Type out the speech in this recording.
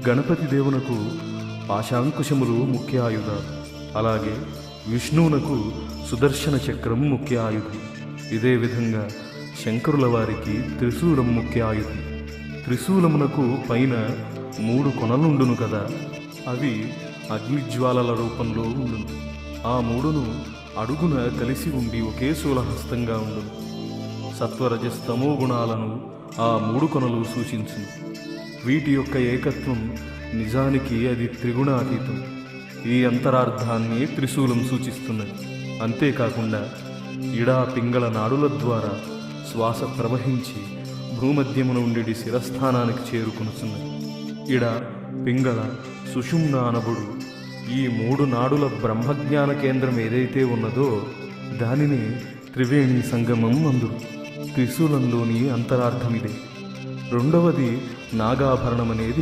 గణపతి దేవునకు పాశాంకుశములు ముఖ్య ఆయుధాలు. అలాగే విష్ణువునకు సుదర్శన చక్రం ముఖ్య ఆయుధం. ఇదే విధంగా శంకరుల వారికి త్రిశూలం ముఖ్య ఆయుధం. త్రిశూలమునకు పైన 3 కొనలుండును కదా, అవి అగ్నిజ్వాలల రూపంలో ఉండును. ఆ 3ను అడుగున కలిసి ఉండి ఒకే శూలహస్తంగా ఉండును. సత్వరజస్తమో గుణాలను ఆ 3 కొనలు సూచించును. వీటి యొక్క ఏకత్వం నిజానికి అది త్రిగుణాతీతం. ఈ అంతరార్థాన్ని త్రిశూలం సూచిస్తున్నది. అంతేకాకుండా ఇడా పింగళ నాడుల ద్వారా శ్వాస ప్రవహించి భూమధ్యమున ఉండి శిరస్థానానికి చేరుకునుచున్నది. ఇడ, పింగళ, సుషుమ్న అనబడు ఈ 3 నాడుల బ్రహ్మజ్ఞాన కేంద్రం ఏదైతే ఉన్నదో దానిని త్రివేణి సంగమం అందురు. త్రిశూలంలోని అంతరార్థమిదే. రెండవది నాగాభరణం అనేది